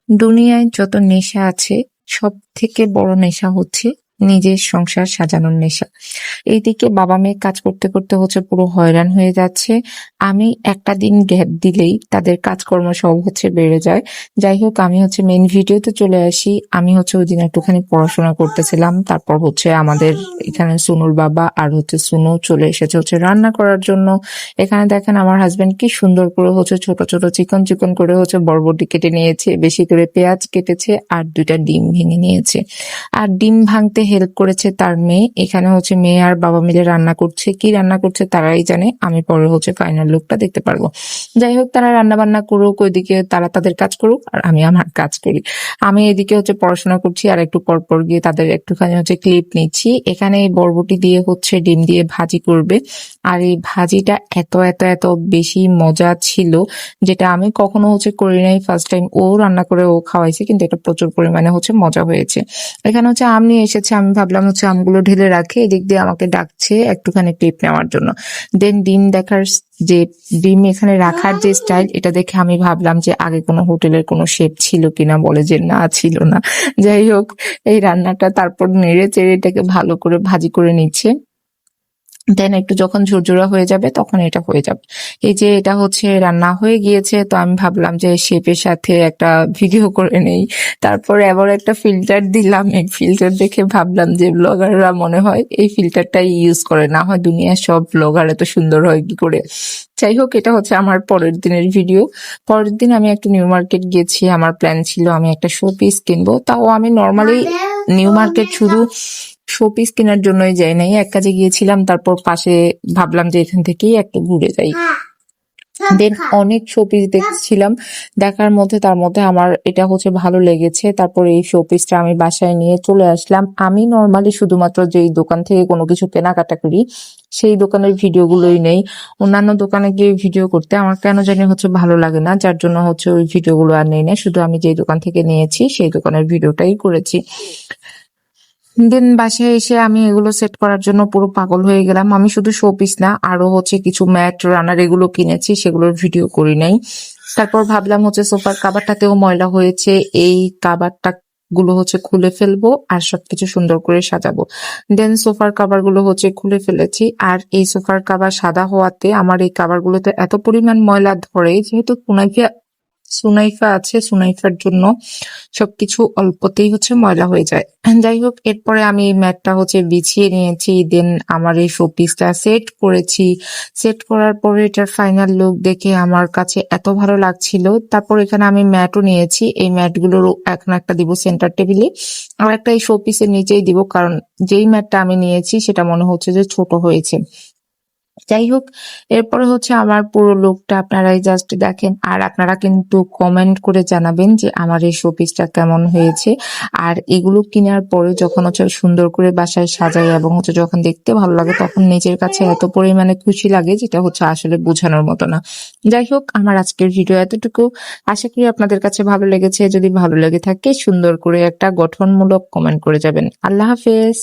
দুনিয়ায় যত নেশা আছে সব থেকে বড় নেশা হচ্ছে নিজের সংসার সাজানোর নেশা। এইদিকে বাবা মেয়ে কাজ করতে করতে হচ্ছে পুরো হয়রান হয়ে যাচ্ছে। আমি একটা দিন গ্যাপ দিলেই তাদের কাজকর্ম সব হচ্ছে বেড়ে যায়। যাই হোক, আমি হচ্ছে মেইন ভিডিওতে চলে আসি। আমি হচ্ছে ওই দিন একটুখানি পড়াশোনা করতেছিলাম, তারপর হচ্ছে আমাদের এখানে সুনুর বাবা আর হচ্ছে সুনু চলে এসেছে হচ্ছে রান্না করার জন্য। এখানে দেখেন আমার হাজবেন্ড কি সুন্দর করে হচ্ছে ছোট ছোট চিকন চিকন করে হচ্ছে বরবটি কেটে নিয়েছে, বেশি করে পেঁয়াজ কেটেছে আর 2টা ডিম ভেঙে নিয়েছে। আর ডিম ভাঙতে হেল্প করেছে তার মেয়ে। এখানে হচ্ছে মেয়ে আর বাবা মিলে রান্না করছে, কি রান্না করছে তারাই জানে, আমি পরে হচ্ছে ফাইনাল লুকটা দেখতে পারবো। যাই হোক, তারা রান্না বান্না করুক, ওইদিকে তারা তাদের কাজ করুক আর আমি আমার কাজ করি। আমি এদিকে হচ্ছে পড়াশোনা করছি আর একটু পর পর গিয়ে তাদের একটুখানি হচ্ছে ক্লিপ নিচ্ছি। এখানে এই বরবটি দিয়ে হচ্ছে ডিম দিয়ে ভাজি করবে। আর এই ভাজিটা এত এত এত বেশি মজা ছিল, যেটা আমি কখনো হচ্ছে করি নাই। ফার্স্ট টাইম ও রান্না করে ও খাওয়াইছে, কিন্তু এটা প্রচুর পরিমাণে হচ্ছে মজা হয়েছে। এখানে হচ্ছে আম নিয়ে এসেছে, আমি ভাবলাম হচ্ছে আমগুলো ঢেলে রাখে, এদিক দিয়ে আমাকে ডাকছে একটুখানি টিপ নেওয়ার জন্য। দেন ডিম দেখার যে ডিম এখানে রাখার যে স্টাইল, এটা দেখে আমি ভাবলাম যে আগে কোনো হোটেলের কোনো শেফ ছিল কিনা, বলে যে না, ছিল না। যাই হোক, এই রান্নাটা তারপর নেড়ে চেড়ে এটাকে ভালো করে ভাজি করে নিচ্ছে। দেন একটু যখন ঝুরঝুরা হয়ে যাবে তখন এটা হয়ে যাবে। এই যে এটা হচ্ছে রান্না হয়ে গিয়েছে, তো আমি ভাবলাম যে শেফের সাথে একটা ভিডিও করে নেই। তারপরে আবার একটা ফিল্টার দিলাম, এই ফিল্টার দেখে ভাবলাম যে ব্লগাররা মনে হয় এই ফিল্টারটাই ইউজ করে, না হয় দুনিয়ার সব ব্লগার এত সুন্দর হয় কি করে। যাই হোক, এটা হচ্ছে আমার পরের দিনের ভিডিও। পরের দিন আমি একটা নিউ মার্কেট গিয়েছি, আমার প্ল্যান ছিল আমি একটা শো পিস কিনবো। তাও আমি নর্মালি নিউ মার্কেট শুধু শোপিস কেনার জন্যই যাই নাই, এক কাজে গিয়েছিলাম, তারপর পাশে ভাবলাম যে এখান থেকেই একটু ঘুরে যাই। দেন অনেক শোপিস দেখছিলাম, দেখার মধ্যে তার মধ্যে আমার এটা হচ্ছে ভালো লেগেছে। তারপর এই শোপিসটা আমি বাসায় নিয়ে চলে আসলাম। আমি নর্মালি শুধুমাত্র যেই দোকান থেকে কোনো কিছু কেনাকাটা করি সেই দোকানের ভিডিওগুলোই নেই। অন্যান্য দোকানে গিয়ে ভিডিও করতে আমার কেন জানি হচ্ছে ভালো লাগে না, যার জন্য হচ্ছে ওই ভিডিওগুলো আর নেই না। শুধু আমি যেই দোকান থেকে নিয়েছি সেই দোকানের ভিডিওটাই করেছি। দেন বাসায় এসে আমি এগুলো সেট করার জন্য পুরো পাগল হয়ে গেলাম। আমি শুধু শোপিস না, আরো হচ্ছে কিছু ম্যাট রানার এগুলো কিনেছি, সেগুলোর ভিডিও করি নাই। তারপর ভাবলাম হচ্ছে সোফার কাভারটাতেও ময়লা হয়েছে, এই কাভারটা গুলো হচ্ছে খুলে ফেলবো আর সবকিছু সুন্দর করে সাজাবো। দেন সোফার কাভার গুলো হচ্ছে খুলে ফেলেছি। আর এই সোফার কাভার সাদা হওয়াতে আমার এই কাভার গুলোতে এত পরিমাণ ময়লা ধরে, যেহেতু সুনাইফা আছে, সুনাইফার জন্য সবকিছু অল্পতেই হচ্ছে ময়লা হয়ে যায়। যাই হোক, এরপরে আমি এই ম্যাটটা হচ্ছে বিছিয়ে নিয়েছি। দেন আমার এই শোপিসটা সেট করেছি। সেট করার পরে এটার ফাইনাল লুক দেখে আমার কাছে এত ভালো লাগছিল। তারপর এখানে আমি ম্যাটও নিয়েছি, এই ম্যাটগুলোর এখন একটা দিব সেন্টার টেবিলে, আর একটা এই শোপিসের নিচেই দিব, কারণ যেই ম্যাটটা আমি নিয়েছি সেটা মনে হচ্ছে যে ছোট হয়েছে। যাই হোক, এরপরে হচ্ছে আমার পুরো লুকটা আপনারাই জাস্ট দেখেন, আর আপনারা কিন্তু কমেন্ট করে জানাবেন যে আমার এই শোপিসটা কেমন হয়েছে। আর এগুলো কেনার পরে যখন হচ্ছে সুন্দর করে বাসায় সাজাই এবং হচ্ছে যখন দেখতে ভালো লাগে, তখন নিজের কাছে এত পরিমাণে খুশি লাগে, যেটা হচ্ছে আসলে বোঝানোর মতো না। যাই হোক, আমার আজকের ভিডিও এতটুকু। আশা করি আপনাদের কাছে ভালো লেগেছে। যদি ভালো লেগে থাকে সুন্দর করে একটা গঠনমূলক কমেন্ট করে যাবেন। আল্লাহ হাফেজ।